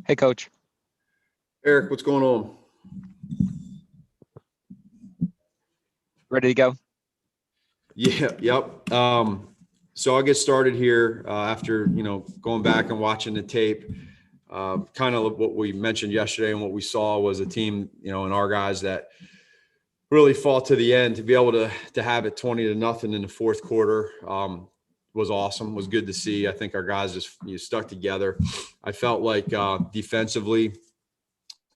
Hey, Coach. Eric, what's going on? Ready to go? Yeah, yep. So I'll get started here after going back and watching the tape. Kind of what we mentioned yesterday and what we saw was a team, and our guys that really fought to the end to be able to have it 20-0 in the fourth quarter. Was awesome. Was good to see. I think our guys just stuck together. I felt like defensively,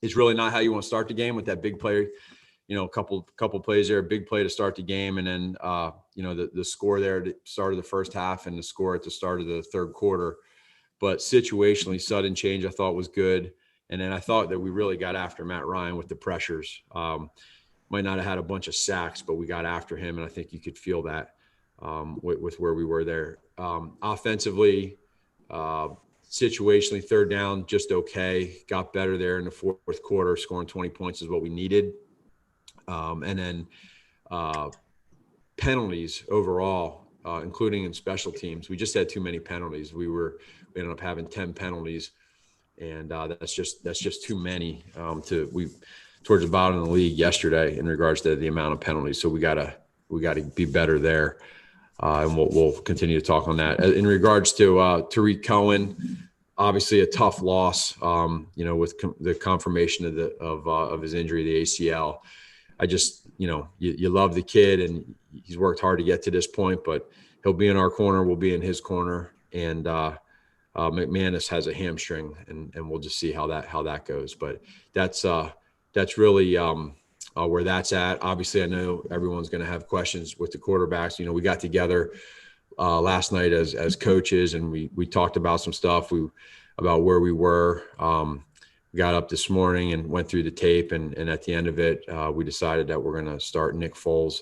it's really not how you want to start the game with that big play. A couple plays there, a big play to start the game, and then the score there at the start of the first half and the score at the start of the third quarter. But situationally, sudden change I thought was good, and then I thought that we really got after Matt Ryan with the pressures. Might not have had a bunch of sacks, but we got after him, and I think you could feel that with where we were there. Offensively, situationally, third down just okay. Got better there in the fourth quarter. Scoring 20 points is what we needed. And then penalties overall, including in special teams. We just had too many penalties. We ended up having 10 penalties, and that's just too many towards the bottom of the league yesterday in regards to the amount of penalties. So we gotta be better there, and we'll continue to talk on that. In regards to Tarik Cohen, obviously a tough loss. With the confirmation of his injury, the ACL. I just, you love the kid and he's worked hard to get to this point, but he'll be in our corner. We'll be in his corner. And McManus has a hamstring, and we'll just see how that goes. But that's really where that's at. Obviously, I know everyone's going to have questions with the quarterbacks. We got together last night as coaches, and we talked about some stuff about where we were. Got up this morning and went through the tape, and at the end of it, we decided that we're going to start Nick Foles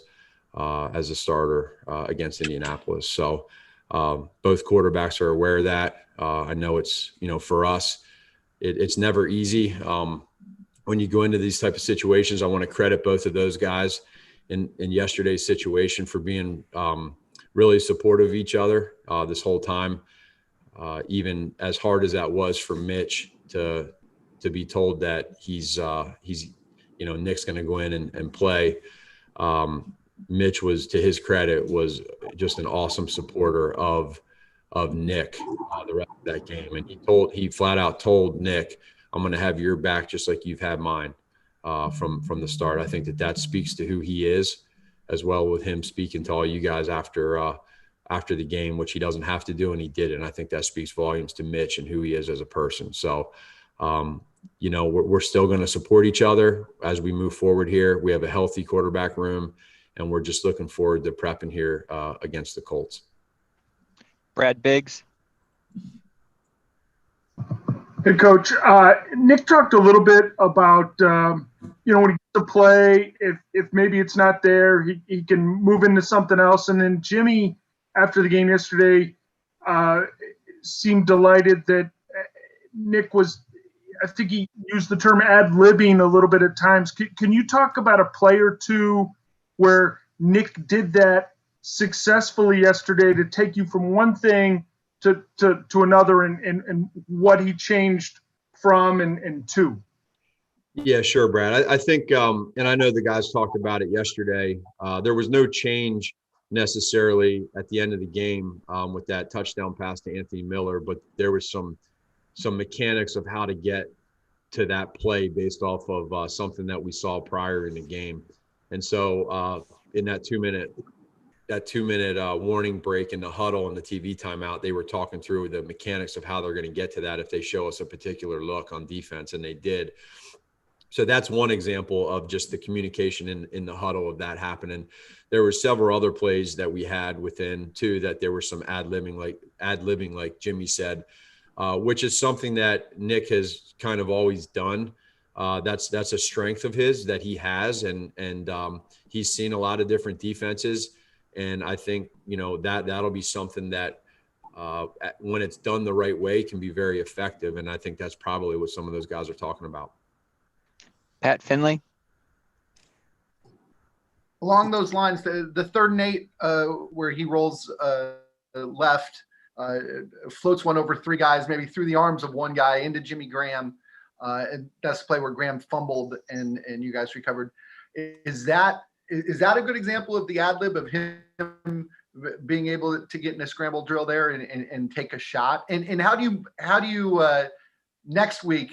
as a starter against Indianapolis. So both quarterbacks are aware of that. I know it's, for us, it's never easy. When you go into these type of situations, I want to credit both of those guys in yesterday's situation for being really supportive of each other this whole time. Even as hard as that was for Mitch to be told that he's Nick's going to go in and play. Mitch was, to his credit, was just an awesome supporter of Nick the rest of that game. And he flat out told Nick, I'm going to have your back just like you've had mine from the start. I think that speaks to who he is, as well with him speaking to all you guys after the game, which he doesn't have to do, and he did. And I think that speaks volumes to Mitch and who he is as a person. So, we're still going to support each other as we move forward here. We have a healthy quarterback room, and we're just looking forward to prepping here against the Colts. Brad Biggs. Hey, Coach. Nick talked a little bit about, when he gets to play, if maybe it's not there, he can move into something else. And then Jimmy, after the game yesterday, seemed delighted that Nick was, I think he used the term ad-libbing a little bit at times. Can you talk about a play or two where Nick did that successfully yesterday to take you from one thing to another, and what he changed from and to? Yeah, sure, Brad. I think, and I know the guys talked about it yesterday. There was no change necessarily at the end of the game with that touchdown pass to Anthony Miller, but there was some mechanics of how to get to that play based off of something that we saw prior in the game. And so in that two minute warning break in the huddle and the TV timeout, they were talking through the mechanics of how they're going to get to that if they show us a particular look on defense, and they did. So that's one example of just the communication in the huddle of that happening. There were several other plays that we had within too, that there were some ad-libbing, like Jimmy said, which is something that Nick has kind of always done. That's a strength of his that he has, and he's seen a lot of different defenses. And I think, that'll be something that when it's done the right way can be very effective. And I think that's probably what some of those guys are talking about. Pat Finley. Along those lines, the 3rd and 8 where he rolls left, floats one over three guys, maybe through the arms of one guy into Jimmy Graham. And that's the play where Graham fumbled and you guys recovered. Is that a good example of the ad lib of him being able to get in a scramble drill there and take a shot? And how do you next week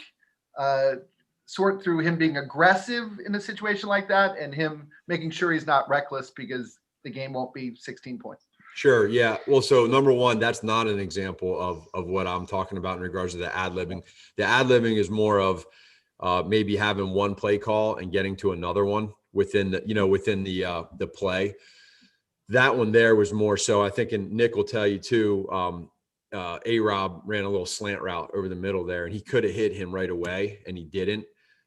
sort through him being aggressive in a situation like that and him making sure he's not reckless because the game won't be 16 points? Sure. Yeah. Well, so number one, that's not an example of what I'm talking about in regards to the ad libbing. The ad libbing is more of maybe having one play call and getting to another one within the play. That one there was more so, I think, and Nick will tell you too, A-Rob ran a little slant route over the middle there and he could have hit him right away and he didn't.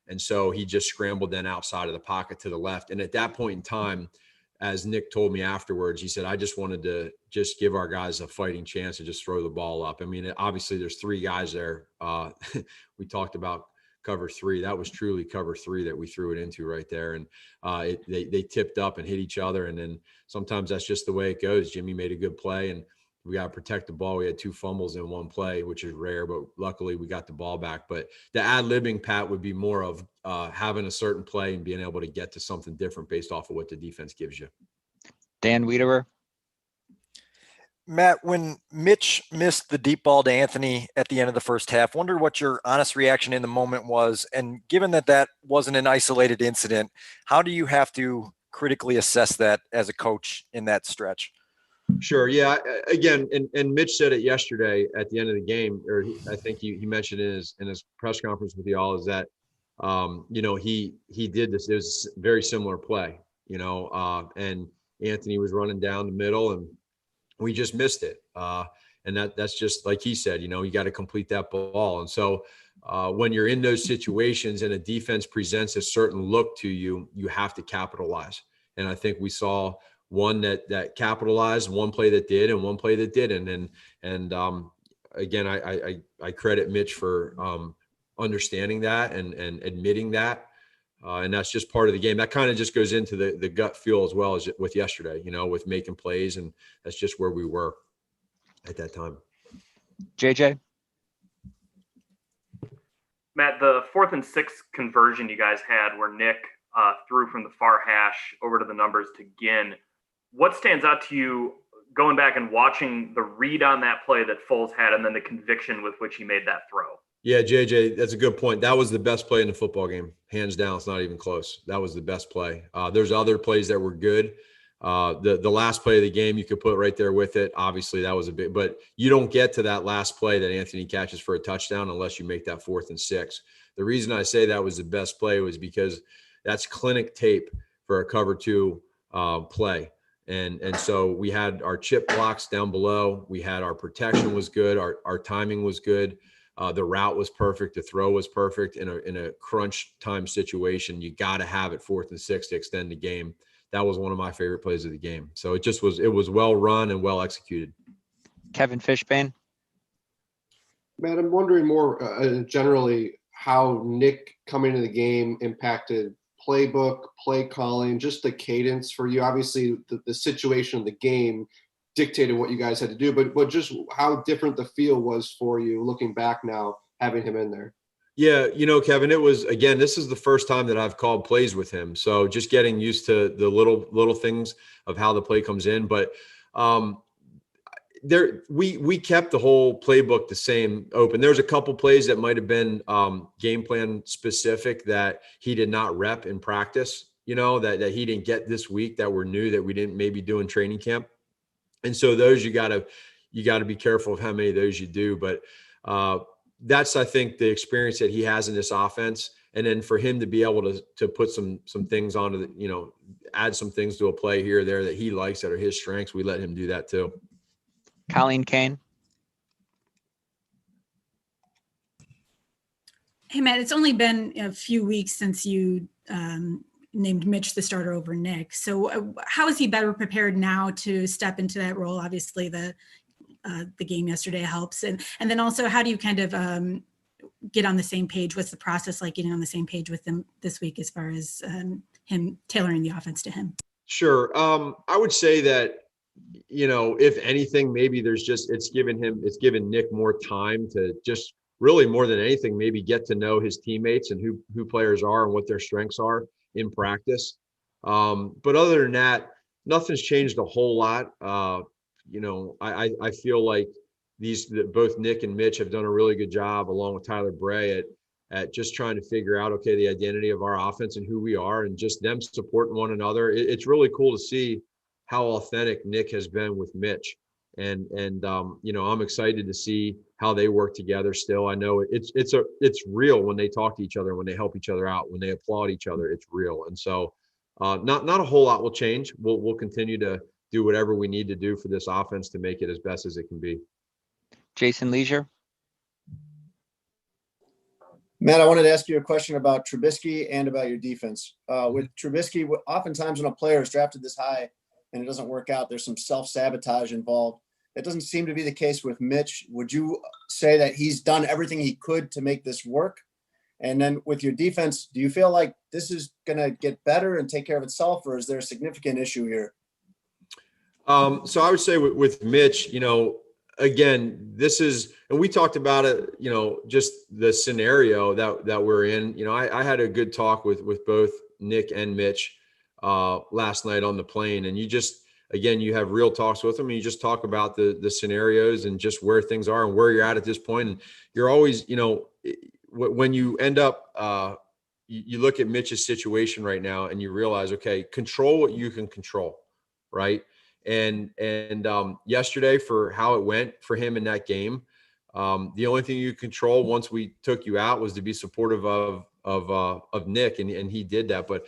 And so he just scrambled then outside of the pocket to the left. And at that point in time, as Nick told me afterwards, he said, I just wanted to just give our guys a fighting chance to just throw the ball up. I mean, obviously there's three guys there. We talked about cover three. That was truly cover three that we threw it into right there. And they tipped up and hit each other. And then sometimes that's just the way it goes. Jimmy made a good play and we got to protect the ball. We had two fumbles in one play, which is rare, but luckily we got the ball back. But the ad-libbing, Pat, would be more of having a certain play and being able to get to something different based off of what the defense gives you. Dan Wiederer. Matt, when Mitch missed the deep ball to Anthony at the end of the first half, wondered what your honest reaction in the moment was. And given that wasn't an isolated incident, how do you have to critically assess that as a coach in that stretch? Sure. Yeah. Again, and Mitch said it yesterday at the end of the game, or I think he mentioned in his press conference with y'all, is that he did this. It was a very similar play, and Anthony was running down the middle and we just missed it. And that's just like he said, you got to complete that ball. And so when you're in those situations and a defense presents a certain look to you, you have to capitalize. And I think we saw one that capitalized, one play that did, and one play that didn't. And again, I credit Mitch for understanding that and admitting that. And that's just part of the game. That kind of just goes into the gut feel as well as with yesterday, with making plays. And that's just where we were at that time. JJ. Matt, the 4th and 6 conversion you guys had where Nick threw from the far hash over to the numbers to Ginn. What stands out to you going back and watching the read on that play that Foles had and then the conviction with which he made that throw? Yeah, JJ, that's a good point. That was the best play in the football game. Hands down, it's not even close. That was the best play. There's other plays that were good. The last play of the game, you could put right there with it. Obviously, that was a bit, but you don't get to that last play that Anthony catches for a touchdown unless you make that 4th and 6. The reason I say that was the best play was because that's clinic tape for a cover 2 play. And so we had our chip blocks down below. We had our protection was good. Our timing was good. The route was perfect. The throw was perfect in a crunch time situation. You got to have it 4th and 6 to extend the game. That was one of my favorite plays of the game. So it was well run and well executed. Kevin Fishbane. Matt, I'm wondering more generally how Nick coming into the game impacted playbook, play calling, just the cadence for you. Obviously, the situation of the game dictated what you guys had to do, but just how different the feel was for you looking back now, having him in there. Yeah, Kevin, it was, again, this is the first time that I've called plays with him. So just getting used to the little things of how the play comes in. But we kept the whole playbook the same open. There's a couple plays that might have been game plan specific that he did not rep in practice, that he didn't get this week that were new that we didn't maybe do in training camp. And so those you got to be careful of how many of those you do. But that's, I think, the experience that he has in this offense. And then for him to be able to put some things onto add some things to a play here or there that he likes that are his strengths, we let him do that too. Colleen Kane. Hey, Matt, it's only been a few weeks since you named Mitch the starter over Nick. So how is he better prepared now to step into that role? Obviously, the game yesterday helps. And then also, how do you kind of get on the same page? What's the process like getting on the same page with him this week as far as him tailoring the offense to him? Sure. I would say that if anything, maybe it's given Nick more time to just really more than anything, maybe get to know his teammates and who players are and what their strengths are in practice. But other than that, nothing's changed a whole lot. I feel like both Nick and Mitch have done a really good job, along with Tyler Bray, at just trying to figure out, okay, the identity of our offense and who we are, and just them supporting one another. It's really cool to see how authentic Nick has been with Mitch. And I'm excited to see how they work together still. I know it's real when they talk to each other, when they help each other out, when they applaud each other, it's real. And so not a whole lot will change. We'll continue to do whatever we need to do for this offense to make it as best as it can be. Jason Leisure. Matt, I wanted to ask you a question about Trubisky and about your defense. With Trubisky, oftentimes when a player is drafted this high and it doesn't work out, there's some self-sabotage involved. It doesn't seem to be the case with Mitch. Would you say that he's done everything he could to make this work? And then with your defense, do you feel like this is going to get better and take care of itself, or is there a significant issue here? So I would say with Mitch, again, this is, and we talked about it, just the scenario that we're in. I had a good talk with both Nick and Mitch last night on the plane, and you have real talks with them, and you just talk about the scenarios and just where things are and where you're at this point. And you're always, when you end up, you look at Mitch's situation right now and you realize, okay, control what you can control, right? And yesterday, for how it went for him in that game, the only thing you control once we took you out was to be supportive of Nick, and he did that. But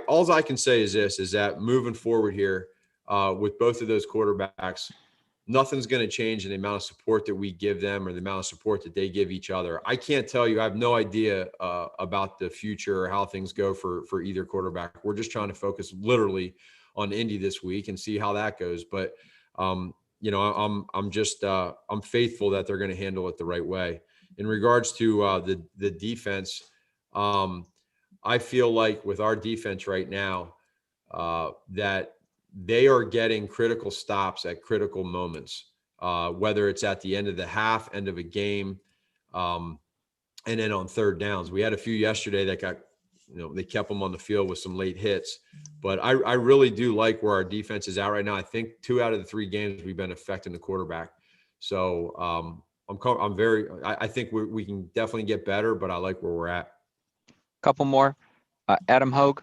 all I can say is that moving forward here, with both of those quarterbacks, nothing's going to change in the amount of support that we give them or the amount of support that they give each other. I can't tell you. I have no idea about the future or how things go for either quarterback. We're just trying to focus literally on Indy this week and see how that goes. But I'm faithful that they're going to handle it the right way. In regards to the defense, I feel like with our defense right now, that they are getting critical stops at critical moments, whether it's at the end of the half, end of a game, and then on third downs. We had a few yesterday that got, they kept them on the field with some late hits. But I really do like where our defense is at right now. I think 2 out of the 3 games we've been affecting the quarterback. So I think we can definitely get better, but I like where we're at. Couple more. Adam Hogue.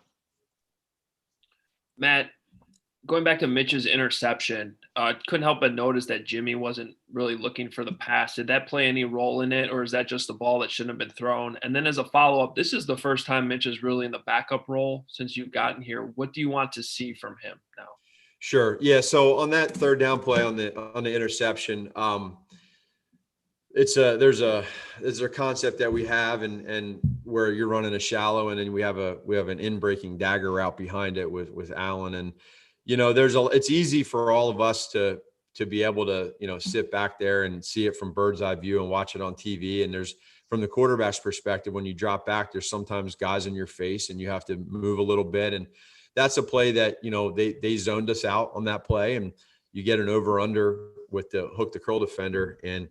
Matt, going back to Mitch's interception, couldn't help but notice that Jimmy wasn't really looking for the pass. Did that play any role in it, or is that just the ball that shouldn't have been thrown? And then as a follow-up, this is the first time Mitch is really in the backup role since you've gotten here. What do you want to see from him now? Sure. Yeah. So on that third down play on the interception, there's a concept that we have and where you're running a shallow, and then we have an in-breaking dagger route behind it with Allen. And it's easy for all of us to be able to, sit back there and see it from bird's eye view and watch it on TV. And there's, from the quarterback's perspective, when you drop back, there's sometimes guys in your face and you have to move a little bit. And that's a play that, they zoned us out on that play, and you get an over under with the hook the curl defender. And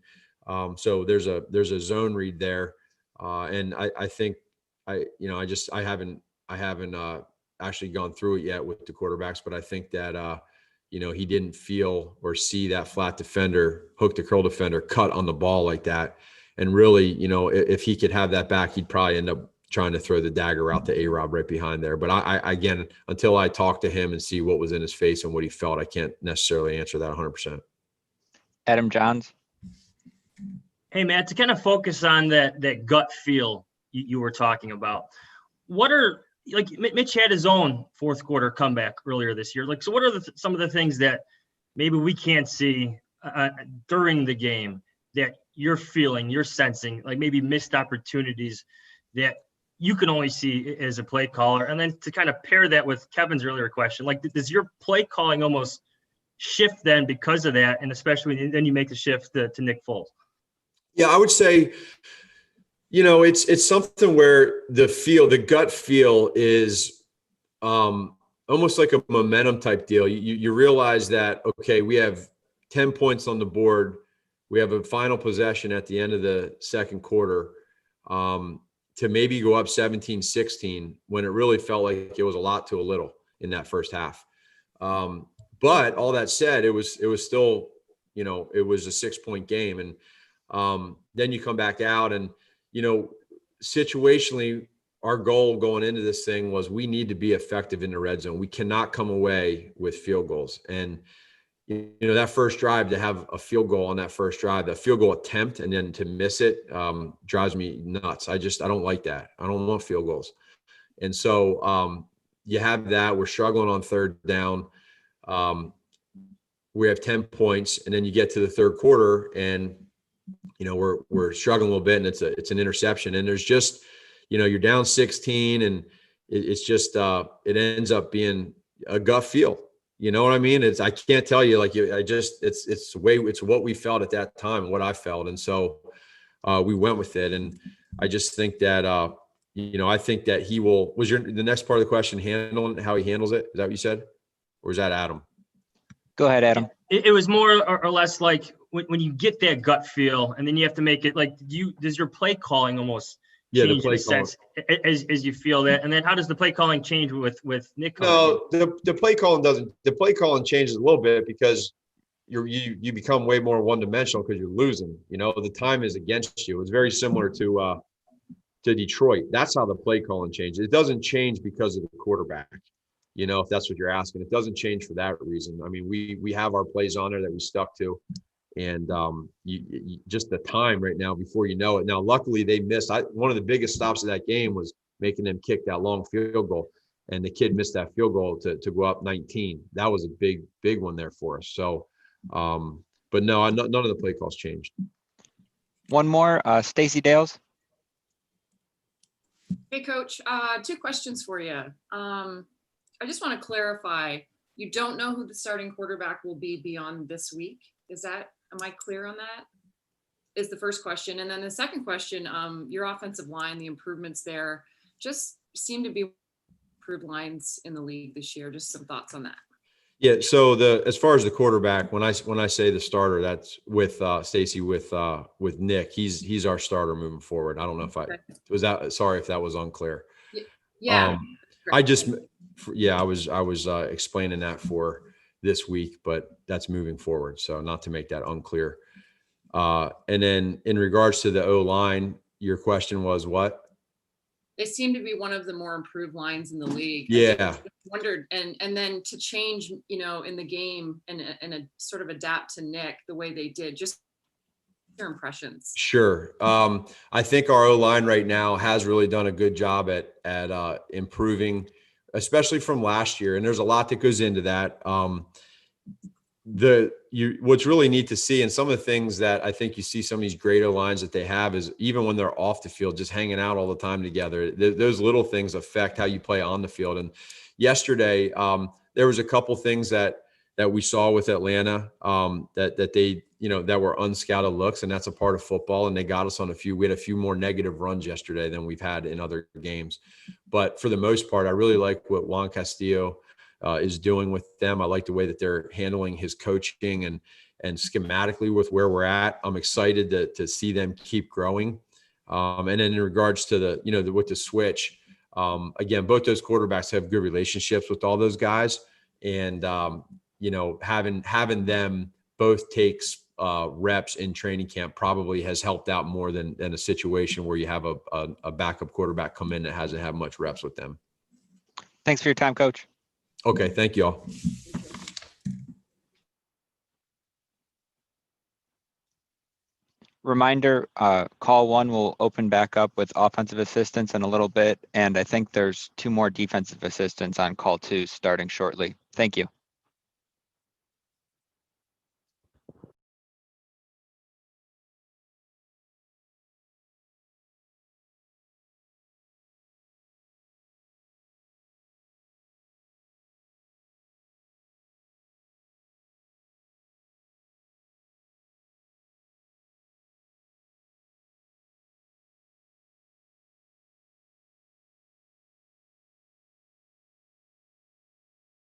so there's a zone read there. And I think I haven't actually gone through it yet with the quarterbacks, but I think that, he didn't feel or see that flat defender, hook the curl defender cut on the ball like that. And really, if he could have that back, he'd probably end up trying to throw the dagger out to A-Rob right behind there. But I again, until I talk to him and see what was in his face and what he felt, I can't necessarily answer that 100%. Adam Johns. Hey, Matt, to kind of focus on that gut feel you were talking about, Mitch had his own fourth quarter comeback earlier this year. So what are some of the things that maybe we can't see during the game that you're feeling, you're sensing, like maybe missed opportunities that you can only see as a play caller? And then to kind of pair that with Kevin's earlier question, does your play calling almost shift then because of that? And especially when then you make the shift to Nick Foles? Yeah, I would say, it's something where the gut feel is, almost like a momentum type deal. You realize that, okay, we have 10 points on the board. We have a final possession at the end of the second quarter to maybe go up 17-16 when it really felt like it was a lot to a little in that first half. But all that said, it was still, it was a 6-point game. And then you come back out and, situationally, our goal going into this thing was we need to be effective in the red zone. We cannot come away with field goals. And, that first drive, to have a field goal on that first drive, that field goal attempt, and then to miss it drives me nuts. I don't like that. I don't want field goals. And so you have that. We're struggling on third down. We have 10 points, and then you get to the third quarter and, we're struggling a little bit, and it's an interception. And there's just, you're down 16, and it's just, it ends up being a gut feel. You know what I mean? I can't tell you, it's what we felt at that time, what I felt. And so we went with it. And I just think that, I think that he will, the next part of the question, handling how he handles it? Is that what you said? Or is that Adam? Go ahead, Adam. It was more or less like when you get that gut feel, and then you have to make it like, does your play calling almost change the play in a sense as you feel that? And then how does the play calling change with Nick? No, the play calling doesn't. The play calling changes a little bit because you become way more one-dimensional because you're losing. The time is against you. It's very similar to Detroit. That's how the play calling changes. It doesn't change because of the quarterback. If that's what you're asking, it doesn't change for that reason. I mean, we have our plays on there that we stuck to, and you just the time right now before you know it. Now, luckily they missed. One of the biggest stops of that game was making them kick that long field goal, and the kid missed that field goal to go up 19. That was a big one there for us. So, but no, none of the play calls changed. One more, Stacey Dales. Hey, Coach. 2 questions for you. I just want to clarify, you don't know who the starting quarterback will be beyond this week. Am I clear on that? Is the first question. And then the second question, your offensive line, the improvements there just seem to be improved lines in the league this year. Just some thoughts on that. Yeah. So as far as the quarterback, when I say the starter, that's with Stacey, with Nick. He's our starter moving forward. I don't know if sorry if that was unclear. Yeah. I was explaining that for this week, but that's moving forward. So not to make that unclear. And then in regards to the O-line, your question was what? They seem to be one of the more improved lines in the league. Yeah. I wondered, and then to change, in the game and a sort of adapt to Nick the way they did, just your impressions. Sure. I think our O-line right now has really done a good job at improving, especially from last year. And there's a lot that goes into that. What's really neat to see, and some of the things that I think you see some of these great O-lines that they have, is even when they're off the field, just hanging out all the time together, those little things affect how you play on the field. And yesterday, there was a couple things that we saw with Atlanta that they, that were unscouted looks, and that's a part of football. And they got us on we had a few more negative runs yesterday than we've had in other games. But for the most part, I really like what Juan Castillo is doing with them. I like the way that they're handling his coaching and schematically with where we're at. I'm excited to see them keep growing. And then in regards to with the switch, again, both those quarterbacks have good relationships with all those guys, and having them both take reps in training camp probably has helped out more than a situation where you have a backup quarterback come in that hasn't had much reps with them. Thanks for your time, Coach. Okay. Thank you all. Reminder, call 1 will open back up with offensive assistants in a little bit. And I think there's 2 more defensive assistants on call 2 starting shortly. Thank you.